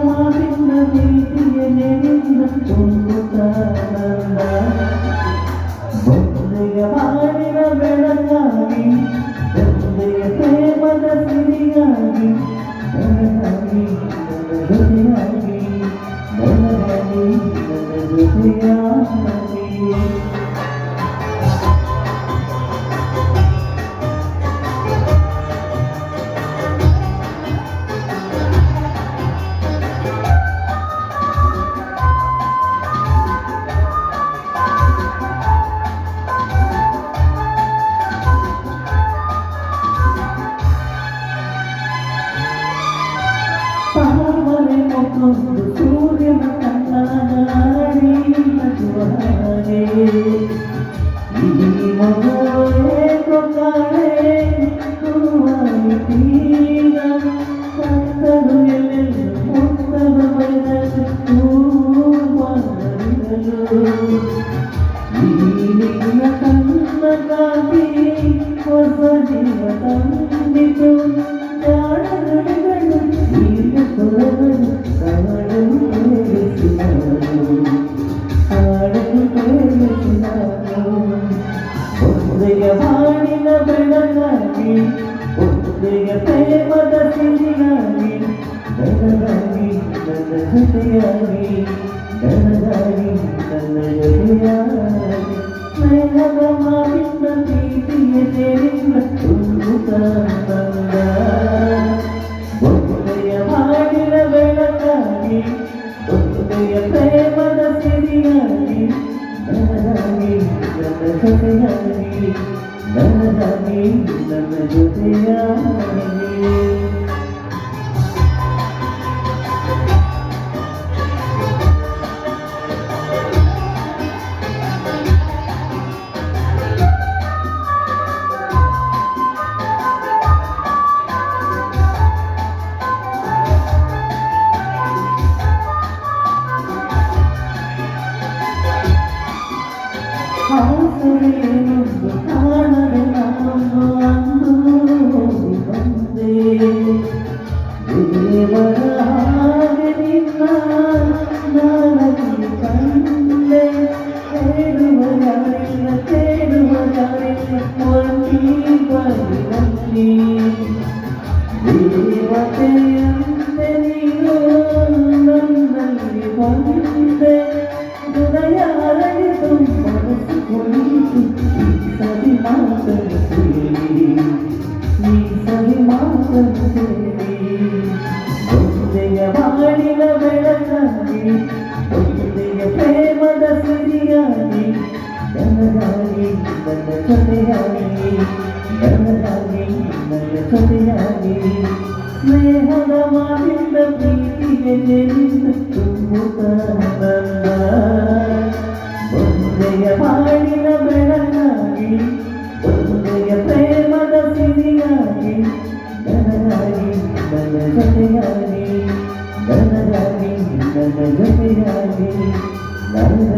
ಮಾತಿನ ಪ್ರೀತಿಯ ನೆನೆಯಿಂದ ತುಂಬುತ್ತಾನಂದ ಒಂದೆಯ ಮಾಡಿನ ಬೆಳಗಾಗಿ ಒಂದೆಯ ಪ್ರೇಮದ ಸಿರಿಯಾಗಿ ನನಗಾಗಿ ನನ್ನ ಜೊತೆಯಾಗಿ ನನಗಾಗಿ ನನ್ನ ಜೊತೆಯಾಗಿ ತಾವರೆ ಮತ್ತೊಂದು ಸೂರ್ಯನ ಕಣ್ಣಾಡಿ ನಗುವಾಗೆ ಈ ಮಗುವೇ ಕೊಟ್ಟಾಳೆ ಹೂವಾಗಿ ತೀರ ಕತ್ತಲು ಎಲ್ಲೆಲ್ಲ ಮುತ್ತದ ಬಯಲು ಹೂವಾಗಲು ಈ ನಿನ್ನ ಕಣ್ಣಗಾಗಿ ಹೊಸ ಜೀವ ತಂದಿತು ಜಾಣಗಳು ಹೀಗೆ ಹೊರಗಡೆ ಕವಳಲು ಪ್ರೇರಿಸಿದರು ಹಾಡಲು ಪ್ರೇರಿಸಿದರು ಒಂದೆಯ ಹಾಡಿನ ಬೆಳಗಾಗಿ ಒಂದೆಯ ಪ್ರೇಮದ ಸಿರಿಯಾಗಿ ನನಗಾಗಿ ನನ್ನ ಜೊತೆಯಾಗಿ ನನಗಾಗಿ ನನ್ನ ಜೊತೆಯಾಗಿ ಸ್ನೇಹದ ಮಾತಿನ ಪ್ರೀತಿಯ ಸೇರಿನ ತುಂಬುತ್ತಾನಂದ ಒಂದೆಯ ಹಾಡಿನ ಬೆಳಕಾಗಿ ಒಂದೆಯ ಪ್ರೇಮದ ಸಿರಿಯಾಗಿ ನನಗಾಗಿ ನನ್ನ ಜೊತೆಯಾಗಿ ನನಗಾಗಿ ನನ್ನ ಜೊತೆಯಾಗಿ ಆಸರೆಯೊಂದು ಕಾಣದೆ ನಾನು ಅಂದು ಬಂದೆ ದೇವರ ಹಾಗೆ ನಿನ್ನ ನಾನಗಿ ಕಂಡೆ ಹೇಳುವ ಯಾರಿಲ್ಲ ಕೇಳುವ ಯಾರಿಲ್ಲ ಒಂಟಿ ಬರಿನಲ್ಲಿ ದೇವತೆಯಂತೆ ನೀನು ನನ್ನಲ್ಲಿ ಬಂದೆ ಹೃದಯ ಅರಳಿತು ಮನಸ್ಸು ಕುಳಿತು ಈ ಸರಿ ಮಾತನ್ನು ಸೇರಿ ಈ ಸರಿ ಮಾತನ್ನು ಸೇರಿ ಒಂದೆಯ ಮಾಡಿನ ಬೆಳಕಾಗಿ ಒಂದೆಯ ಪ್ರೇಮದ ಸಿರಿಯಾಗಿ ನನಗಾಗಿ ನನ್ನ ಜೊತೆಯಾಗಿ ನನಗಾಗಿ ನನ್ನ ಜೊತೆಯಾಗಿ ಸ್ನೇಹದ ಮಾತಿನ ಪ್ರೀತಿಗೆ ಜನಿಸಿದ ತುಂಬುತ್ತಾನಂದ ಒಂದೆಯ ಮಾಡಿನ ಬೆಳಕಾಗಿ ಒಂದೆಯ ಪ್ರೇಮದ ಸಿರಿಯಾಗಿ ನನಗಾಗಿ ನನ್ನ ಜೊತೆಯಾಗಿ ನನಗಾಗಿ ನನ್ನ ಜೊತೆಯಾಗಿ ನನ್ನ